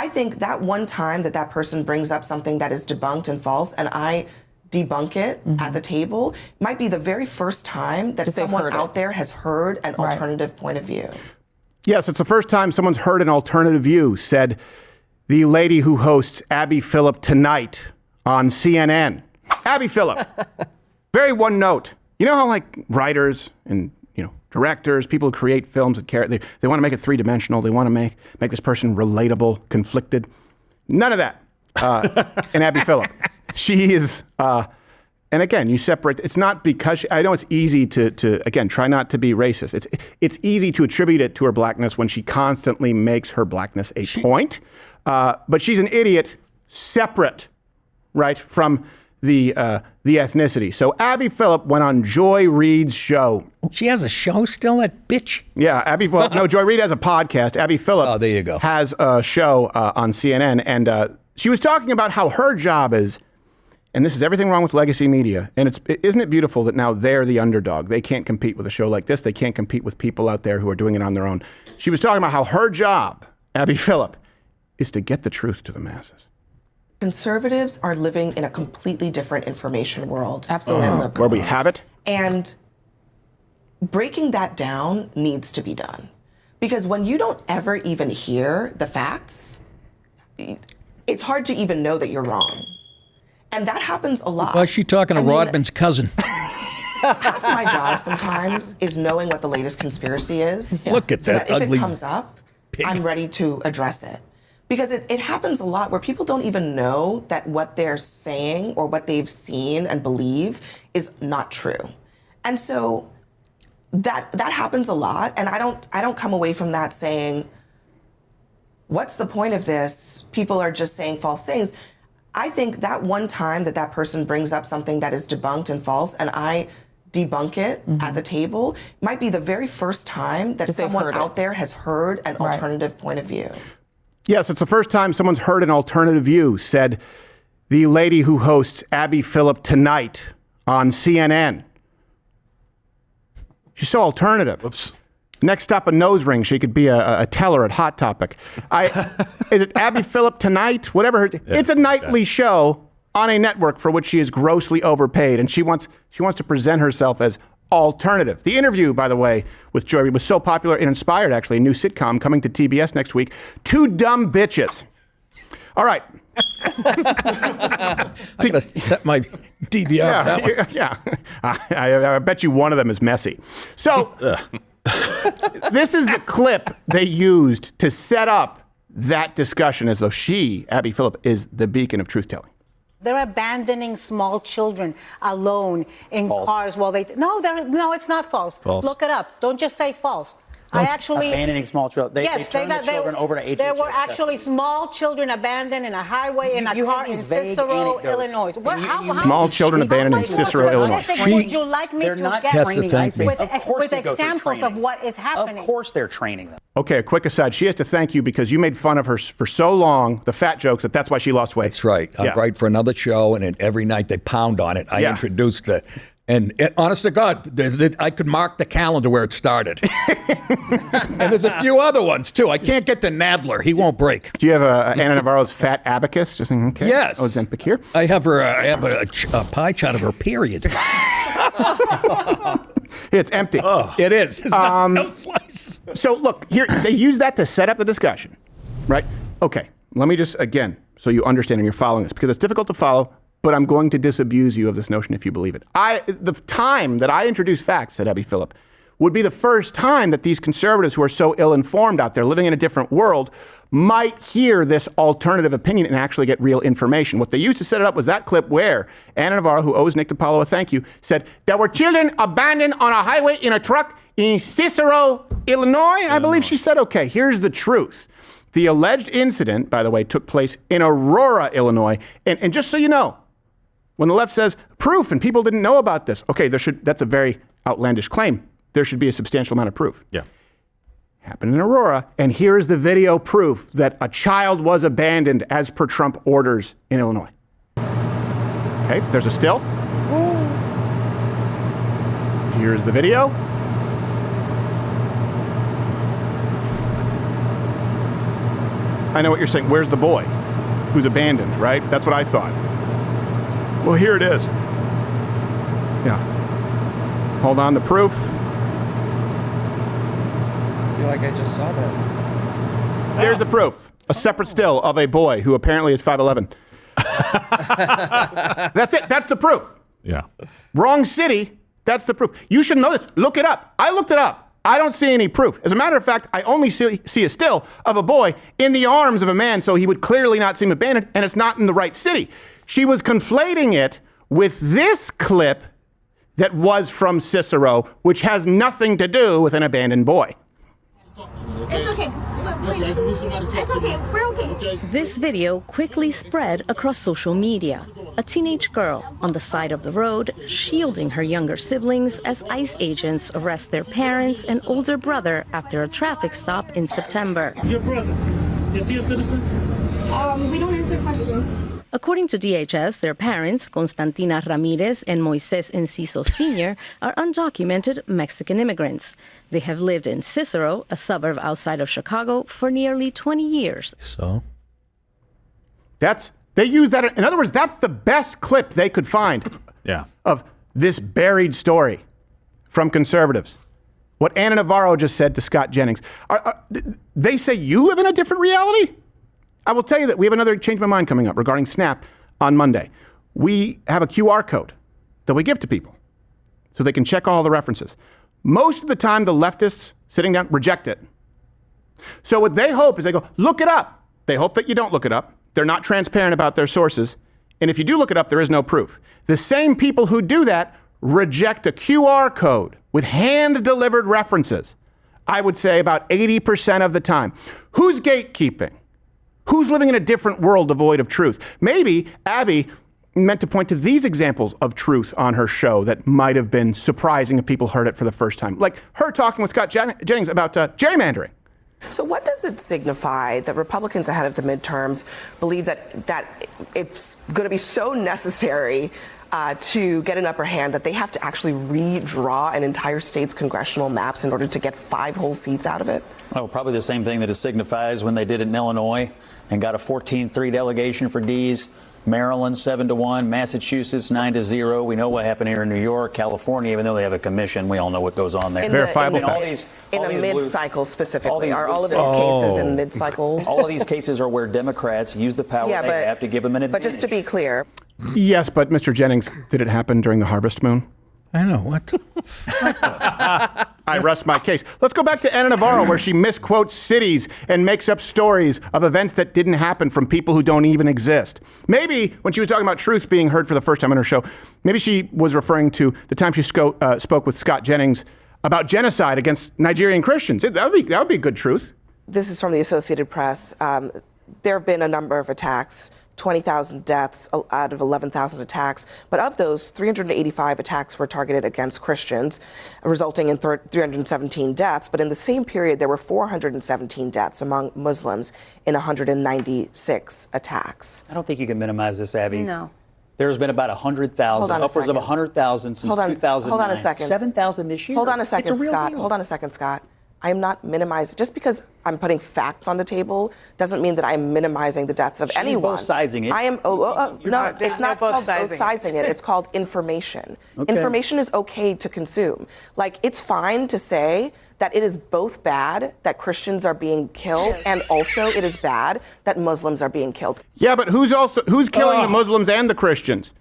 I think that one time that that person brings up something that is debunked and false, and I debunk it at the table, might be the very first time that someone out there has heard an alternative point of view. Yes, it's the first time someone's heard an alternative view, said the lady who hosts Abby Phillip Tonight on CNN. Abby Phillip, very one note. You know how like writers and directors, people who create films that they want to make it three-dimensional. They want to make this person relatable, conflicted. None of that. And Abby Phillip, she is. And again, you separate. It's not because I know it's easy to again try not to be racist. It's easy to attribute it to her blackness when she constantly makes her blackness a point. But she's an idiot, separate, right, from the ethnicity. So Abby Phillip went on Joy Reid's show. She has a show still, that bitch? Yeah, no, Joy Reid has a podcast. Abby Phillip there you go. has a show on CNN, and she was talking about how her job is, and this is everything wrong with legacy media, and isn't it beautiful that now they're the underdog? They can't compete with a show like this. They can't compete with people out there who are doing it on their own. She was talking about how her job, Abby Phillip, is to get the truth to the masses. Conservatives are living in a completely different information world than liberals. Where we have it. And breaking that down needs to be done. Because when you don't ever even hear the facts, it's hard to even know that you're wrong. And that happens a lot. Why is she talking to Rodman's cousin? Half my job sometimes is knowing what the latest conspiracy is. Look at so that if ugly it comes up, pig. I'm ready to address it. Because it happens a lot where people don't even know that what they're saying or what they've seen and believe is not true. And so that happens a lot. And I don't come away from that saying, what's the point of this? People are just saying false things. I think that one time that that person brings up something that is debunked and false, and I debunk it at the table, might be the very first time that someone out there has heard an alternative point of view. Yes, it's the first time someone's heard an alternative view, said the lady who hosts Abby Phillip Tonight on CNN. She's so alternative. Oops. Next up, a nose ring. She could be a teller at Hot Topic. Is it Abby Phillip Tonight? Whatever. It's a nightly show on a network for which she is grossly overpaid, and she wants to present herself as alternative. The interview, by the way, with Joy Reid was so popular it inspired actually a new sitcom coming to TBS next week, Two Dumb Bitches. All right. I'm going to set my DVR. Yeah. I bet you one of them is messy. So this is the clip they used to set up that discussion as though she, Abby Phillip, is the beacon of truth-telling. They're abandoning small children alone in cars while they... No, it's not false. Look it up. Don't just say false. I actually... Abandoning small children. They turned the children over to HHS. There were actually small children abandoned in a highway in a car in Cicero, Illinois. Small children abandoned in Cicero, Illinois. Would you like me to get with examples of what is happening? Of course they're training them. Okay, a quick aside. She has to thank you because you made fun of her for so long, the fat jokes, that's why she lost weight. That's right. I write for another show, and every night they pound on it. I introduced the... And honest to God, I could mark the calendar where it started. And there's a few other ones, too. I can't get to Nadler. He won't break. Do you have Anna Navarro's fat abacus? Just thinking, okay. Yes. Ozempic here. I have a pie chart of her period. It's empty. Oh. It is. It's no slice. So look, here, they use that to set up the discussion, right? Okay, let me just, again, so you understand and you're following this, because it's difficult to follow, but I'm going to disabuse you of this notion if you believe it. The time that I introduce facts, said Abby Phillip, would be the first time that these conservatives who are so ill-informed out there living in a different world might hear this alternative opinion and actually get real information. What they used to set it up was that clip where Anna Navarro, who owes Nick DiPaolo a thank you, said, there were children abandoned on a highway in a truck in Cicero, Illinois. I believe she said, okay, here's the truth. The alleged incident, by the way, took place in Aurora, Illinois. And just so you know, when the left says proof and people didn't know about this, okay, that's a very outlandish claim. There should be a substantial amount of proof. Yeah. Happened in Aurora, and here's the video proof that a child was abandoned as per Trump orders in Illinois. Okay, there's a still. Here's the video. I know what you're saying. Where's the boy who's abandoned, right? That's what I thought. Well, here it is. Yeah. Hold on, the proof. I feel like I just saw that. There's the proof. A separate still of a boy who apparently is 5'11". That's it. That's the proof. Yeah. Wrong city. That's the proof. You should know this. Look it up. I looked it up. I don't see any proof. As a matter of fact, I only see a still of a boy in the arms of a man, so he would clearly not seem abandoned, and it's not in the right city. She was conflating it with this clip that was from Cicero, which has nothing to do with an abandoned boy. It's okay. It's okay. We're okay. This video quickly spread across social media. A teenage girl on the side of the road, shielding her younger siblings as ICE agents arrest their parents and older brother after a traffic stop in September. Your brother, is he a citizen? We don't answer questions. According to DHS, their parents, Constantina Ramirez and Moises Enciso Sr., are undocumented Mexican immigrants. They have lived in Cicero, a suburb outside of Chicago, for nearly 20 years. So? They use that. In other words, that's the best clip they could find of this buried story from conservatives. What Anna Navarro just said to Scott Jennings. They say you live in a different reality? I will tell you that we have another Change My Mind coming up regarding Snap on Monday. We have a QR code that we give to people so they can check all the references. Most of the time, the leftists sitting down reject it. So what they hope is they go, look it up. They hope that you don't look it up. They're not transparent about their sources. And if you do look it up, there is no proof. The same people who do that reject a QR code with hand-delivered references. I would say about 80% of the time. Who's gatekeeping? Who's living in a different world devoid of truth? Maybe Abby meant to point to these examples of truth on her show that might have been surprising if people heard it for the first time. Like her talking with Scott Jennings about gerrymandering. So what does it signify that Republicans ahead of the midterms believe that it's going to be so necessary to get an upper hand that they have to actually redraw an entire state's congressional maps in order to get 5 whole seats out of it? Oh, probably the same thing that it signifies when they did it in Illinois and got a 14-3 delegation for D's. Maryland 7-1, Massachusetts 9-0. We know what happened here in New York, California. Even though they have a commission, we all know what goes on there. Verifiable facts. In a mid-cycle specifically, are all of these cases in mid-cycles? All of these cases are where Democrats use the power they have to give them an advantage. But just to be clear. Yes, but Mr. Jennings, did it happen during the harvest moon? I know. What? I rest my case. Let's go back to Anna Navarro, where she misquotes cities and makes up stories of events that didn't happen from people who don't even exist. Maybe when she was talking about truth being heard for the first time on her show, maybe she was referring to the time she spoke with Scott Jennings about genocide against Nigerian Christians. That would be good truth. This is from the Associated Press. There have been a number of attacks. 20,000 deaths out of 11,000 attacks. But of those, 385 attacks were targeted against Christians, resulting in 317 deaths. But in the same period, there were 417 deaths among Muslims in 196 attacks. I don't think you can minimize this, Abby. No. There's been about 100,000, upwards of 100,000 since 2009. Hold on a second. 7,000 this year. Hold on a second, it's a real Scott. deal. Hold on a second, Scott. I am not minimizing. Just because I'm putting facts on the table doesn't mean that I'm minimizing the deaths of anyone. She's both siding it. I am. No, it's not called both sizing it. It's called information. Okay. Information is okay to consume. Like, it's fine to say that it is both bad that Christians are being killed and also it is bad that Muslims are being killed. Yeah, but who's killing the Muslims and the Christians?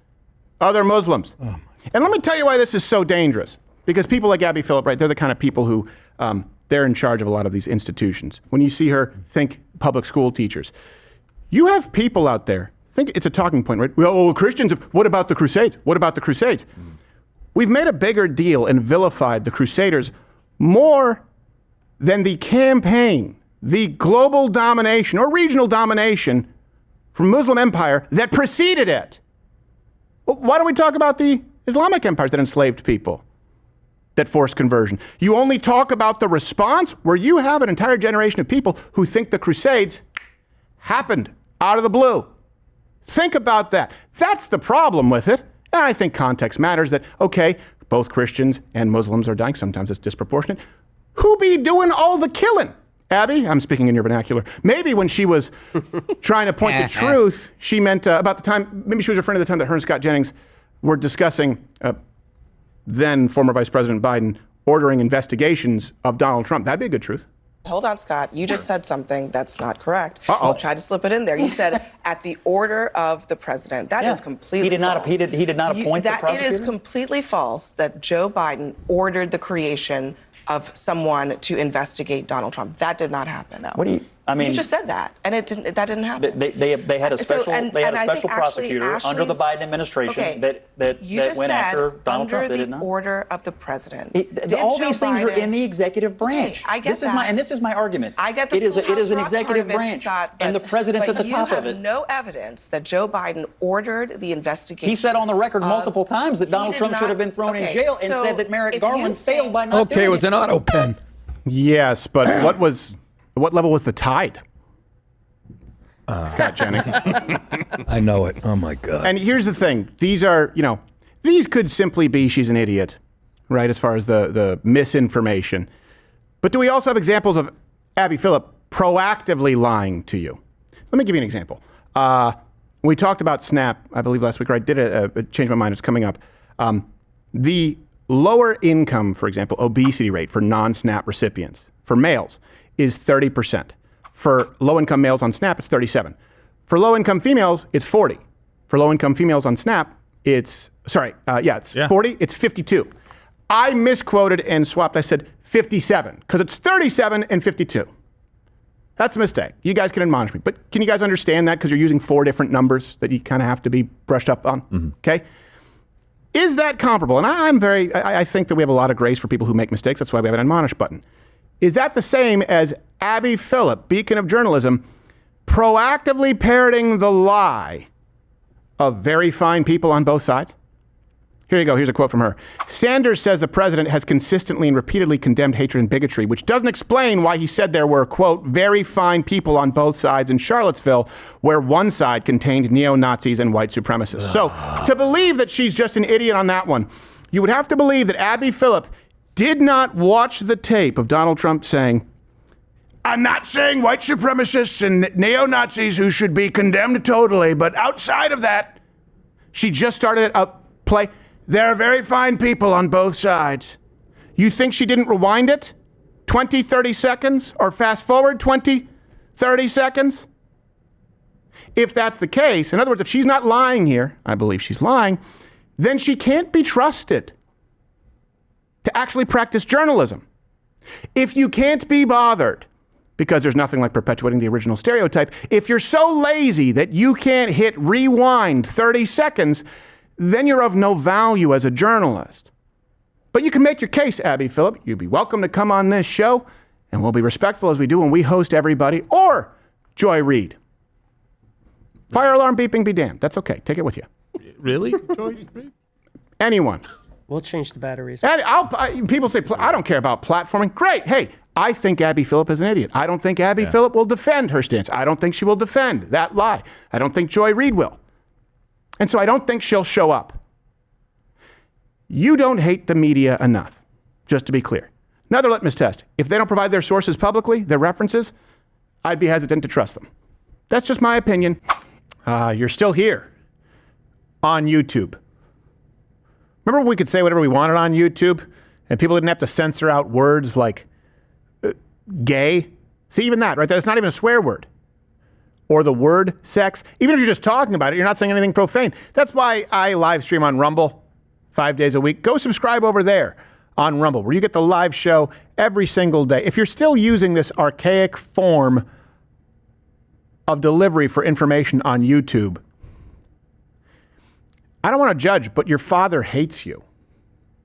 Other Muslims. And let me tell you why this is so dangerous. Because people like Abby Phillip, right, they're the kind of people who, they're in charge of a lot of these institutions. When you see her, think public school teachers. You have people out there, think it's a talking point, right? Well, Christians, what about the Crusades? What about the Crusades? We've made a bigger deal and vilified the Crusaders more than the campaign, the global domination or regional domination from Muslim empire that preceded it. Why don't we talk about the Islamic empires that enslaved people, that forced conversion? You only talk about the response where you have an entire generation of people who think the Crusades happened out of the blue. Think about that. That's the problem with it. And I think context matters, that, okay, both Christians and Muslims are dying. Sometimes it's disproportionate. Who be doing all the killing? Abby, I'm speaking in your vernacular. Maybe when she was trying to point to truth, she meant about the time, maybe she was referring to the time that her and Scott Jennings were discussing then former Vice President Biden ordering investigations of Donald Trump. That'd be a good truth. Hold on, Scott. You just said something that's not correct. Uh-oh. Tried to slip it in there. You said at the order of the president. That is completely false. He did not appoint the prosecutor? It is completely false that Joe Biden ordered the creation of someone to investigate Donald Trump. That did not happen. What do you? I mean, you just said that, and that didn't happen. They had a special prosecutor under the Biden administration that went after Donald Trump. Under the order of the president. All these things are in the executive branch. I get that. This is my argument. I get the it is an executive branch, Scott, and the president's at the top of it. You have no evidence that Joe Biden ordered the investigation. He said on the record multiple times that Donald Trump should have been thrown in jail, and said that Merrick Garland failed by not doing it. Okay, it was an auto pen. Yes, but what level was the tide? Scott Jennings. I know it. Oh, my God. And here's the thing. These are, these could simply be she's an idiot, right, as far as the misinformation. But do we also have examples of Abby Phillip proactively lying to you? Let me give you an example. We talked about SNAP, I believe, last week, right? Change my mind. It's coming up. The lower income, for example, obesity rate for non-SNAP recipients for males is 30%. For low-income males on SNAP, it's 37. For low-income females, it's 40. For low-income females on SNAP, it's 40. It's 52. I misquoted and swapped. I said 57 because it's 37 and 52. That's a mistake. You guys can admonish me. But can you guys understand that? Because you're using 4 different numbers that you kind of have to be brushed up on. Mm-hmm. Okay? Is that comparable? And I think that we have a lot of grace for people who make mistakes. That's why we have an admonish button. Is that the same as Abby Phillip, beacon of journalism, proactively parroting the lie of very fine people on both sides? Here you go. Here's a quote from her. Sanders says the president has consistently and repeatedly condemned hatred and bigotry, which doesn't explain why he said there were, quote, very fine people on both sides in Charlottesville, where one side contained neo-Nazis and white supremacists. So to believe that she's just an idiot on that one, you would have to believe that Abby Phillip did not watch the tape of Donald Trump saying, I'm not saying white supremacists and neo-Nazis who should be condemned totally, but outside of that, she just started a play. There are very fine people on both sides. You think she didn't rewind it 20, 30 seconds or fast forward 20, 30 seconds? If that's the case, in other words, if she's not lying here, I believe she's lying, then she can't be trusted to actually practice journalism. If you can't be bothered, because there's nothing like perpetuating the original stereotype, if you're so lazy that you can't hit rewind 30 seconds, then you're of no value as a journalist. But you can make your case, Abby Phillip. You'd be welcome to come on this show, and we'll be respectful as we do when we host everybody, or Joy Reid. Fire alarm beeping be damned. That's okay. Take it with you. Really, Joy Reid? Anyone. We'll change the batteries. And people say, I don't care about platforming. Great. Hey, I think Abby Phillip is an idiot. I don't think Abby Phillip will defend her stance. I don't think she will defend that lie. I don't think Joy Reid will. And so I don't think she'll show up. You don't hate the media enough, just to be clear. Another litmus test. If they don't provide their sources publicly, their references, I'd be hesitant to trust them. That's just my opinion. You're still here on YouTube. Remember when we could say whatever we wanted on YouTube and people didn't have to censor out words like gay? See, even that, right? That's not even a swear word. Or the word sex. Even if you're just talking about it, you're not saying anything profane. That's why I live stream on Rumble 5 days a week. Go subscribe over there on Rumble, where you get the live show every single day. If you're still using this archaic form of delivery for information on YouTube, I don't want to judge, but your father hates you.